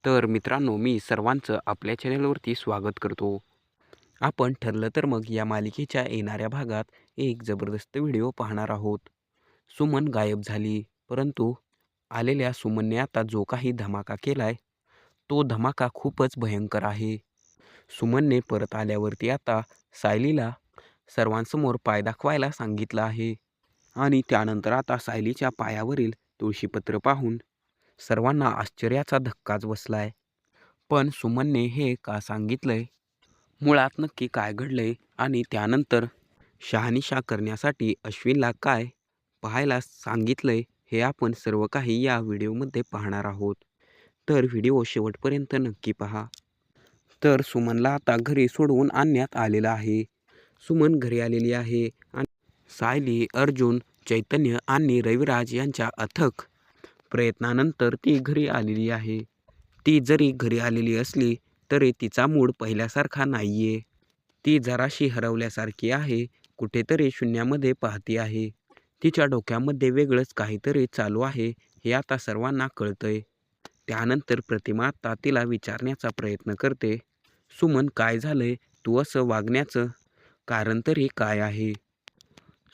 तर मित्रांनो, मी सर्वांचं आपल्या चॅनलवरती स्वागत करतो. आपण ठरलं तर मग या मालिकेच्या येणाऱ्या भागात एक जबरदस्त व्हिडिओ पाहणार आहोत. सुमन गायब झाली, परंतु आलेल्या सुमनने आता जो काही धमाका केलाय, तो धमाका खूपच भयंकर आहे. सुमनने परत आल्यावरती आता सायलीला सर्वांसमोर पाय दाखवायला सांगितलं आहे आणि त्यानंतर आता सायलीच्या पायावरील तुळशीपत्र पाहून सर्वांना आश्चर्याचा धक्काच बसलाय. पण सुमनने हे का सांगितलंय? मुळात नक्की काय घडलंय? आणि त्यानंतर शहानिशा करण्यासाठी अश्विनला काय पाहायला सांगितलंय? हे आपण सर्व काही या व्हिडिओमध्ये पाहणार आहोत. तर व्हिडिओ शेवटपर्यंत नक्की पहा. तर सुमनला आता घरी सोडवून आणण्यात आलेलं आहे. सुमन घरी आलेली आहे आणि सायली, अर्जुन, चैतन्य आणि रविराज यांच्या अथक प्रयत्नानंतर ती घरी आलेली आहे. ती जरी घरी आलेली असली तरी तिचा मूड पहिल्यासारखा नाहीये. ती जराशी हरवल्यासारखी आहे. कुठेतरी शून्यामध्ये पाहती आहे. तिच्या डोक्यामध्ये वेगळंच काहीतरी चालू आहे हे आता सर्वांना कळतंय. त्यानंतर प्रतिमा आता तिला विचारण्याचा प्रयत्न करते. सुमन, काय झालंय? तू असं वागण्याचं कारण तरी काय आहे?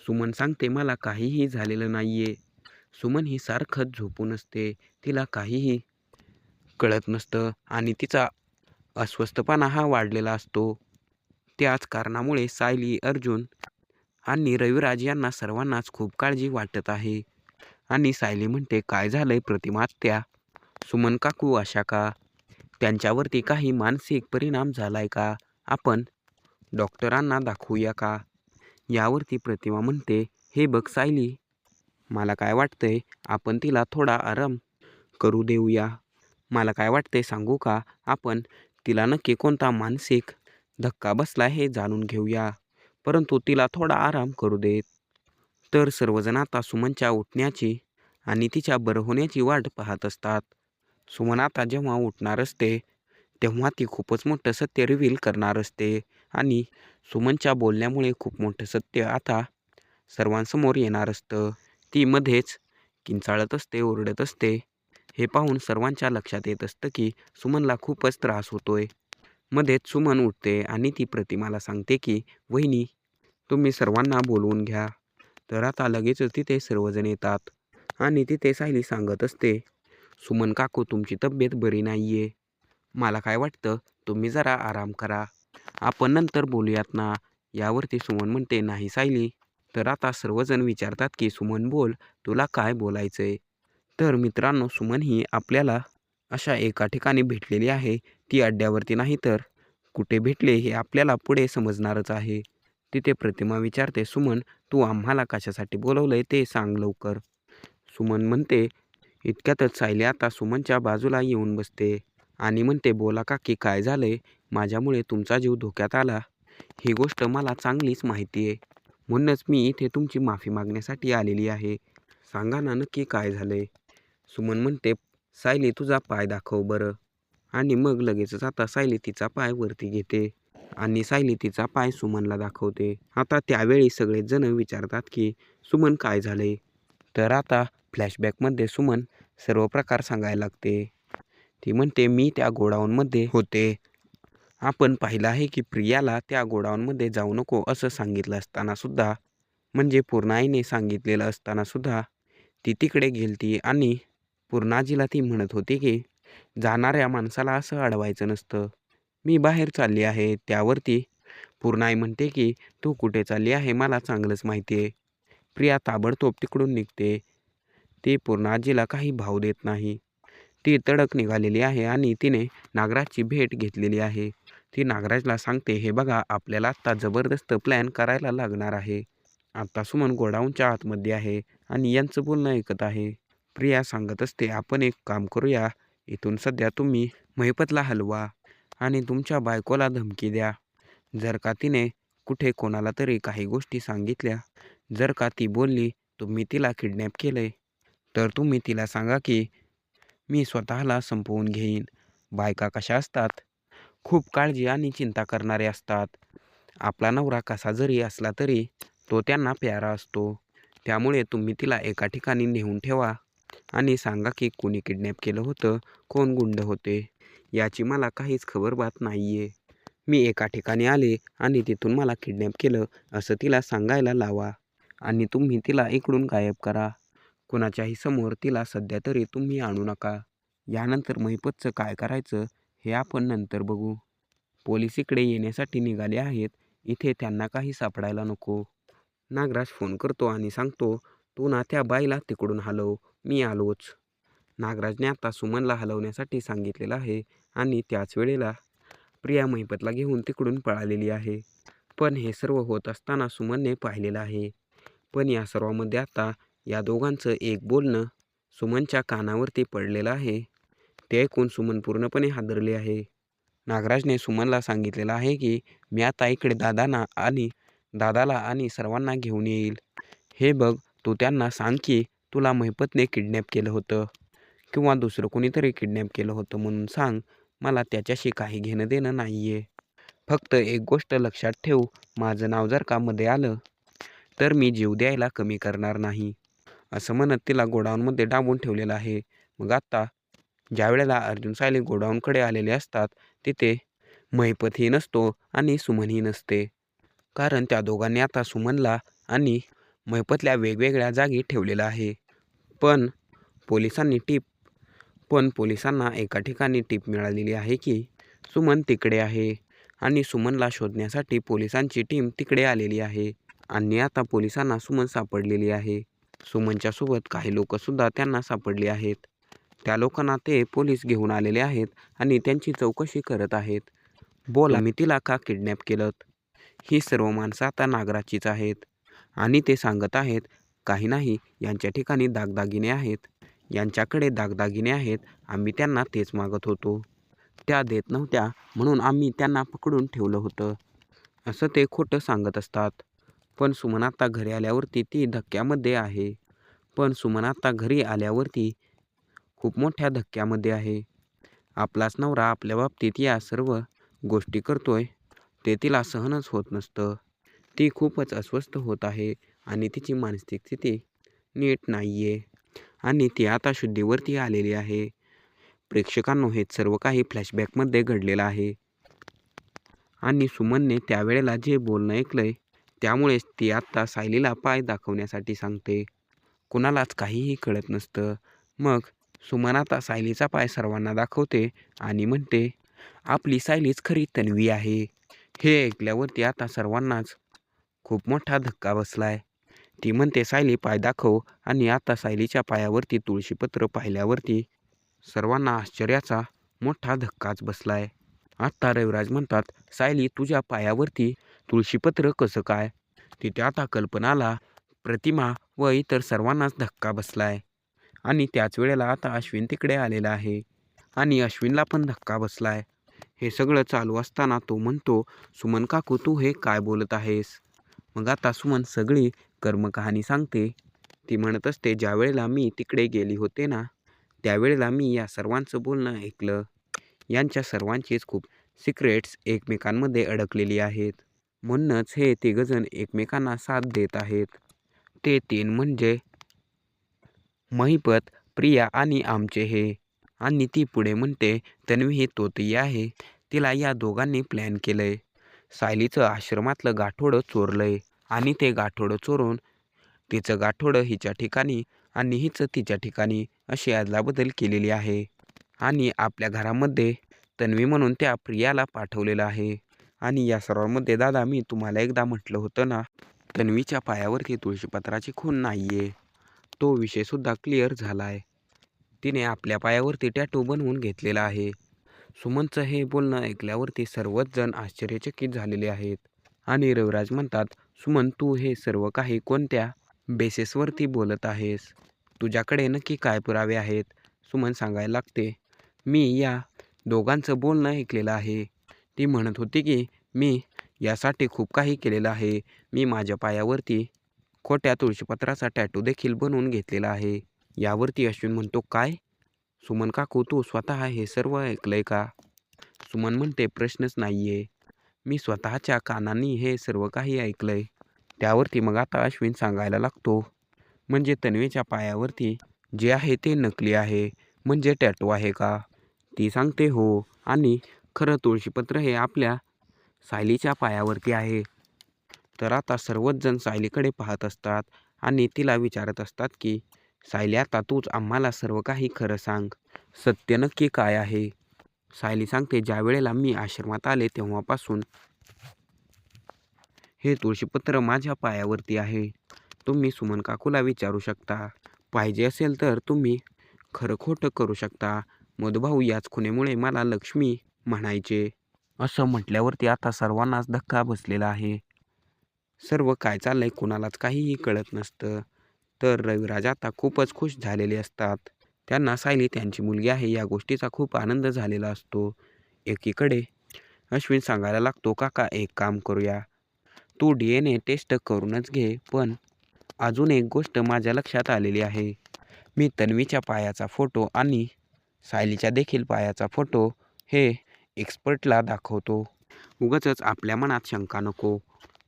सुमन सांगते, मला काहीही झालेलं नाहीये. सुमन ही सारखंच झोपून असते. तिला काहीही कळत नसतं आणि तिचा अस्वस्थपणा हा वाढलेला असतो. त्याच कारणामुळे सायली, अर्जुन आणि रविराज यांना सर्वांनाच खूप काळजी वाटत आहे. आणि सायली म्हणते, काय झालंय प्रतिमा आत्या? सुमन काकू अशा का? त्यांच्यावरती काही मानसिक परिणाम झालाय का? आपण डॉक्टरांना दाखवूया का? यावरती प्रतिमा म्हणते, हे बघ सायली, मला काय वाटतंय, आपण तिला थोडा आराम करू देऊया. मला काय वाटतंय सांगू का? आपण तिला नक्की कोणता मानसिक धक्का बसला हे जाणून घेऊया, परंतु तिला थोडा आराम करू देत. तर सर्वजण आता सुमनच्या उठण्याची आणि तिच्या बरं होण्याची वाट पाहत असतात. सुमन आता जेव्हा उठणार असते तेव्हा ती खूपच मोठं सत्य रिव्हील करणार असते आणि सुमनच्या बोलण्यामुळे खूप मोठं सत्य आता सर्वांसमोर येणार असतं. ती मध्येच किंचाळत असते, ओरडत असते. हे पाहून सर्वांच्या लक्षात येत असतं की सुमनला खूपच त्रास होतोय. मध्येच सुमन उठते आणि ती प्रतिमाला सांगते की वहिनी, तुम्ही सर्वांना बोलवून घ्या. तर आता लगेचच तिथे सर्वजण येतात आणि तिथे सायली सांगत असते, सुमन काकू, तुमची तब्येत बरी नाहीये. मला काय वाटतं, तुम्ही जरा आराम करा, आपण नंतर बोलूयात ना. यावरती सुमन म्हणते, नाही सायली. तर आता सर्वजण विचारतात की सुमन बोल, तुला काय बोलायचंय? तर मित्रांनो, सुमन ही आपल्याला अशा एका ठिकाणी भेटलेली आहे. ती अड्ड्यावरती नाही तर कुठे भेटले हे आपल्याला पुढे समजणारच आहे. तिथे प्रतिमा विचारते, सुमन, तू आम्हाला कशासाठी बोलवलंय ते सांग लवकर. सुमन म्हणते, इतक्यातच सायली आता सुमनच्या बाजूला येऊन बसते आणि म्हणते, बोला काकी, काय झालंय? माझ्यामुळे तुमचा जीव धोक्यात आला ही गोष्ट मला चांगलीच माहिती आहे. म्हणूनच मी इथे तुमची माफी मागण्यासाठी आलेली आहे. सांगा ना नक्की काय झालंय? सुमन म्हणते, सायली, तुझा पाय दाखव बरं. आणि मग लगेचच आता सायली तिचा पाय वरती घेते आणि सायली तिचा पाय सुमनला दाखवते. आता त्यावेळी सगळेच जण विचारतात की सुमन, काय झाले? तर आता फ्लॅशबॅकमध्ये सुमन सर्व प्रकार सांगायला लागते. ती म्हणते, मी त्या गोडाऊनमध्ये होते. आपण पाहिलं आहे की प्रियाला त्या गोडाऊनमध्ये जाऊ नको असं सांगितलं असताना सुद्धा, म्हणजे पूर्णाईने सांगितलेलं असताना सुद्धा ती तिकडे गेलती आणि पूर्णाजीला ती म्हणत होती की जाणाऱ्या माणसाला असं अडवायचं नसतं. मी बाहेर चालली आहे. त्यावरती पूर्णाई म्हणते की तू कुठे चालली आहे मला चांगलंच माहिती आहे. प्रिया ताबडतोब तिकडून निघते. ती पूर्णाजीला काही भाव देत नाही. ती तडक निघालेली आहे आणि तिने नागराजची भेट घेतलेली आहे. ती नागराजला सांगते, हे बघा, आपल्याला आत्ता जबरदस्त प्लॅन करायला लागणार आहे. आता सुमन गोडाऊनच्या आतमध्ये आहे आणि यांचं बोलणं ऐकत आहे. प्रिया सांगत असते, आपण एक काम करूया, इथून सध्या तुम्ही महिपतला हलवा आणि तुमच्या बायकोला धमकी द्या. जर का तिने कुठे कोणाला तरी काही गोष्टी सांगितल्या, जर का ती बोलली तुम्ही तिला किडनॅप केलंय, तर तुम्ही तिला सांगा की मी स्वतःला संपवून घेईन. बायका कशा असतात, खूप काळजी आणि चिंता करणारे असतात. आपला नवरा कसा जरी असला तरी तो त्यांना प्यारा असतो. त्यामुळे तुम्ही तिला एका ठिकाणी नेऊन ठेवा आणि सांगा की कोणी किडनॅप केलं होतं, कोण गुंड होते. याची मला काहीच खबरबात नाही आहे. मी एका ठिकाणी आले आणि तिथून मला किडनॅप केलं असं तिला सांगायला लावा आणि तुम्ही तिला इकडून गायब करा. कुणाच्याही समोर तिला सध्या तरी तुम्ही आणू नका. यानंतर महिपतचं काय करायचं हे आपण नंतर बघू. पोलीस इकडे येण्यासाठी निघाले आहेत. इथे त्यांना काही सापडायला नको. नागराज फोन करतो आणि सांगतो, तू ना त्या बाईला तिकडून हलव, मी आलोच. नागराजने आता सुमनला हलवण्यासाठी सांगितलेलं आहे आणि त्याच वेळेला प्रिया महिपतला घेऊन तिकडून पळालेली आहे. पण हे सर्व होत असताना सुमनने पाहिलेलं आहे. पण या सर्वामध्ये आता या दोघांचं एक बोलणं सुमनच्या कानावरती पडलेलं आहे. ते ऐकून सुमन पूर्णपणे हादरली आहे. नागराजने सुमनला सांगितलेलं आहे की मी आता इकडे दादाला आणि सर्वांना घेऊन येईल. हे बघ, तू त्यांना सांग की तुला महिपतने किडनॅप केलं होतं किंवा दुसरं कोणीतरी किडनॅप केलं होतं म्हणून सांग. मला त्याच्याशी काही घेणं देणं नाही आहे. फक्त एक गोष्ट लक्षात ठेव, माझं नाव जर का मध्ये आलं तर मी जीव द्यायला कमी करणार नाही. असं म्हणत तिला गोडाऊनमध्ये डांबून ठेवलेलं आहे. मग आत्ता ज्यावेळेला अर्जुन सायली गोडाऊनकडे आलेले असतात तिथे महिपतही नसतो आणि सुमनही नसते. कारण त्या दोघांनी आता सुमनला आणि महिपतला वेगवेगळ्या जागी ठेवलेलं आहे. पण पोलिसांना एका ठिकाणी टीप मिळालेली आहे की सुमन तिकडे आहे आणि सुमनला शोधण्यासाठी पोलिसांची टीम तिकडे आलेली आहे आणि आता पोलिसांना सुमन सापडलेली आहे. सुमनच्या सोबत काही लोकसुद्धा त्यांना सापडली आहेत. त्या लोकांना ते पोलीस घेऊन आलेले आहेत आणि त्यांची चौकशी करत आहेत. बोला, तुम्ही तिला का किडनॅप केलं? ही सर्व माणसं आता नागराजचीच आहेत आणि ते सांगत आहेत, काही नाही, यांच्या ठिकाणी दागदागिने आहेत. यांच्याकडे दागदागिने आहेत. आम्ही त्यांना तेच मागत होतो. त्या देत नव्हत्या म्हणून आम्ही त्यांना पकडून ठेवलं होतं. असं ते खोटं सांगत असतात. पण सुमन आता घरी आल्यावरती ती धक्क्यामध्ये आहे. खूप मोठ्या धक्क्यामध्ये आहे. आपलाच नवरा आपल्या बाबतीत या सर्व गोष्टी करतोय ते तिला सहनच होत नसतं. ती खूपच अस्वस्थ होत आहे आणि तिची मानसिक स्थिती नीट नाही आहे आणि ती आता शुद्धीवरती आलेली आहे. प्रेक्षकांनो, हे सर्व काही फ्लॅशबॅकमध्ये घडलेलं आहे आणि सुमनने त्यावेळेला जे बोलणं ऐकलंय त्यामुळेच ती आत्ता सायलीला पाय दाखवण्यासाठी सांगते. कुणालाच काहीही कळत नसतं. मग सुमन आता सायलीचा पाय सर्वांना दाखवते आणि म्हणते, आपली सायलीच खरी तन्वी आहे. हे ऐकल्यावरती आता सर्वांनाच खूप मोठा धक्का बसलाय. ती म्हणते, सायली पाय दाखव आणि आता सायलीच्या पायावरती तुळशीपत्र पाहिल्यावरती सर्वांना आश्चर्याचा मोठा धक्काच बसलाय. आता रविराज म्हणतात, सायली तुझ्या पायावरती तुळशीपत्र कसं काय? तिथे आता कल्पनाला, प्रतिमा व इतर सर्वांनाच धक्का बसलाय आणि त्याच वेळेला आता अश्विन तिकडे आलेला आहे आणि अश्विनला पण धक्का बसलाय. हे सगळं चालू असताना तो म्हणतो, सुमन काकू तू हे काय बोलत आहेस? मग आता सुमन सगळी कर्मकहाणी सांगते. ती म्हणत असते, ज्या वेळेला मी तिकडे गेली होते ना त्यावेळेला मी या सर्वांचं बोलणं ऐकलं. यांच्या सर्वांचीच खूप सिक्रेट्स एकमेकांमध्ये अडकलेली आहेत. म्हणूनच हे तिघजण एकमेकांना साथ देत आहेत. ते तीन म्हणजे महिपत, प्रिया आणि आमचे हे. आणि ती पुढे म्हणते, तन्वी ही तोतई आहे. तिला या दोघांनी प्लॅन केलंय. सायलीचं आश्रमातलं गाठोडं चोरलंय आणि ते गाठोडं चोरून तिचं गाठोडं हिच्या ठिकाणी आणि हिचं तिच्या ठिकाणी अशी अदलाबदल केलेली आहे आणि आपल्या घरामध्ये तन्वी म्हणून त्या प्रियाला पाठवलेलं आहे. आणि या सर्वांमध्ये दादा, मी तुम्हाला एकदा म्हटलं होतं ना, तन्वीच्या पायावरती तुळशीपत्राची खूण नाहीये. तो विषयसुद्धा क्लिअर झाला आहे. तिने आपल्या पायावरती टॅटू बनवून घेतलेला आहे. सुमनचं हे बोलणं ऐकल्यावरती सर्वच जण आश्चर्यचकित झालेले आहेत आणि रविराज म्हणतात, सुमन तू हे सर्व काही कोणत्या बेसिसवरती बोलत आहेस? तुझ्याकडे नक्की काय पुरावे आहेत? सुमन सांगायला लागते, मी या दोघांचं बोलणं ऐकलेलं आहे. ती म्हणत होती की मी यासाठी खूप काही केलेलं आहे. मी माझ्या पायावरती खोट्या तुळशीपत्राचा टॅटू देखील बनवून घेतलेला आहे. यावरती अश्विन म्हणतो, काय? सुमन काकू तू स्वतः हे सर्व ऐकलंय का? सुमन म्हणते, प्रश्नच नाहीये, मी स्वतःच्या कानांनी हे सर्व काही ऐकलंय. त्यावरती मग आता अश्विन सांगायला लागतो, म्हणजे तन्वीच्या पायावरती जे आहे ते नकली आहे, म्हणजे टॅटू आहे का? ती सांगते हो. आणि खरं तुळशीपत्र हे आपल्या सायलीच्या पायावरती आहे. तर आता सर्वच जण सायलीकडे पाहत असतात आणि तिला विचारत असतात की सायली, आता तूच आम्हाला सर्व काही खरं सांग. सत्य नक्की काय आहे? सायली सांगते, ज्या वेळेला मी आश्रमात आले तेव्हापासून हे तुळशीपत्र माझ्या पायावरती आहे. तुम्ही सुमन काकूला विचारू शकता. पाहिजे असेल तर तुम्ही खरं खोटं करू शकता. मधुभाऊ याच खुणेमुळे मला लक्ष्मी म्हणायचे. असं म्हटल्यावरती आता सर्वांनाच धक्का बसलेला आहे. सर्व काय चाललंय कुणालाच काहीही कळत नसतं. तर रविराज आता खूपच खुश झालेले असतात. त्यांना सायली त्यांची मुलगी आहे या गोष्टीचा खूप आनंद झालेला असतो. एकीकडे अश्विन सांगायला लागतो, काका एक काम करूया, तू DNA टेस्ट करूनच घे, पण अजून एक गोष्ट माझ्या लक्षात आलेली आहे. मी तन्वीच्या पायाचा फोटो आणि सायलीच्या देखील पायाचा फोटो हे एक्सपर्टला दाखवतो. उगाचच आपल्या मनात शंका नको,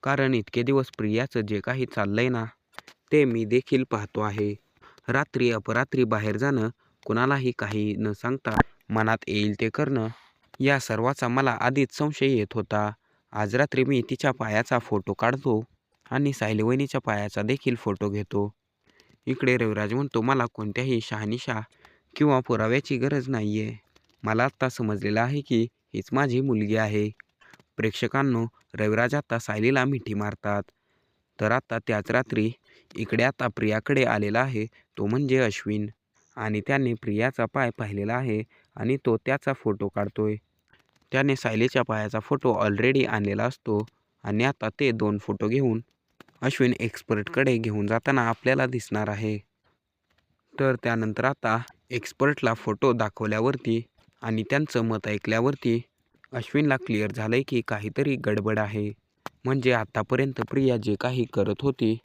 कारण इतके दिवस प्रियाचं जे काही चाललंय ना ते मी देखील पाहतो आहे. रात्री अपरात्री बाहेर जाणं, कुणालाही काही न सांगता मनात येईल ते करणं, या सर्वाचा मला आधीच संशय येत होता. आज रात्री मी तिच्या पायाचा फोटो काढतो आणि सायली वहिनीच्या पायाचा देखील फोटो घेतो. इकडे रविराज म्हणतो, मला कोणत्याही शहानिशा किंवा पुराव्याची गरज नाहीये. मला आत्ता समजलेलं आहे की हीच माझी मुलगी आहे. प्रेक्षकांनो, रविराज आता सायलीला मिठी मारतात. तर आता त्याच रात्री इकडे आता प्रियाकडे आलेला आहे तो म्हणजे अश्विन, आणि त्याने प्रियाचा पाय पाहिलेला आहे आणि तो त्याचा फोटो काढतोय. त्याने सायलीच्या पायाचा फोटो ऑलरेडी आणलेला असतो आणि आता ते 2 फोटो घेऊन अश्विन एक्सपर्टकडे घेऊन जाताना आपल्याला दिसणार आहे. तर त्यानंतर आता एक्सपर्टला फोटो दाखवल्यावरती आणि त्यांचं मत ऐकल्यावरती अश्विनला क्लिअर झालंय की काहीतरी गडबड आहे. म्हणजे आतापर्यंत प्रिया जे काही करत होती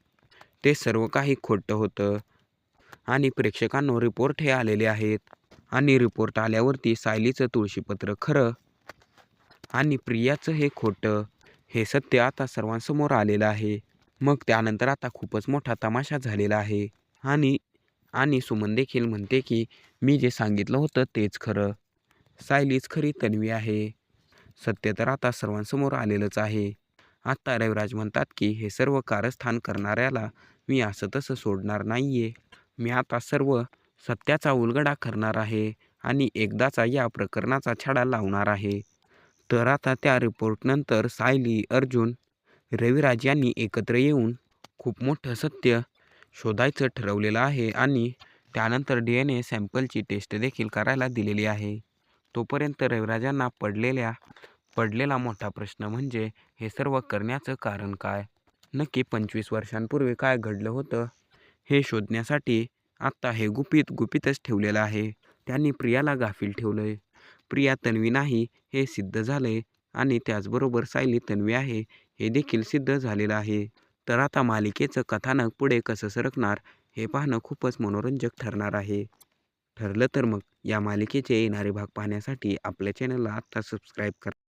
ते सर्व काही खोटं होतं. आणि प्रेक्षकांनो, रिपोर्ट हे आलेले आहेत आणि रिपोर्ट आल्यावरती सायलीचं तुळशीपत्र खरं आणि प्रियाचं हे खोटं, हे सत्य आता सर्वांसमोर आलेलं आहे. मग त्यानंतर आता खूपच मोठा तमाशा झालेला आहे. आणि आणि सुमन देखील म्हणते की मी जे सांगितलं होतं तेच खरं. सायलीच खरी तन्वी आहे. सत्य तर आता सर्वांसमोर आलेलंच आहे. आता रविराज म्हणतात की हे सर्व कारस्थान करणाऱ्याला मी असं तसं सोडणार नाहीये. मी आता सर्व सत्याचा उलगडा करणार आहे आणि एकदाचा या प्रकरणाचा छडा लावणार आहे. तर आता त्या रिपोर्टनंतर सायली, अर्जुन, रविराज यांनी एकत्र येऊन खूप मोठं सत्य शोधायचं ठरवलेलं आहे आणि त्यानंतर DNA सॅम्पलची टेस्ट देखील करायला दिलेली आहे. तोपर्यंत रविराजांना पडलेला मोठा प्रश्न म्हणजे हे सर्व करण्याचं कारण काय? नक्की 25 वर्षांपूर्वी काय घडलं होतं हे शोधण्यासाठी आत्ता हे गुपितच ठेवलेलं आहे. त्यांनी प्रियाला गाफील ठेवलंय. प्रिया तन्वी नाही हे सिद्ध झालंय आणि त्याचबरोबर सायली तन्वी आहे हे देखील सिद्ध झालेलं आहे. तर आता मालिकेचं कथानक पुढे कसं सरकणार हे पाहणं खूपच मनोरंजक ठरणार आहे. ठरलं तर मग या मालिकेचे येणारे भाग पाहण्यासाठी आपल्या चॅनलला आत्ता सबस्क्राईब करा.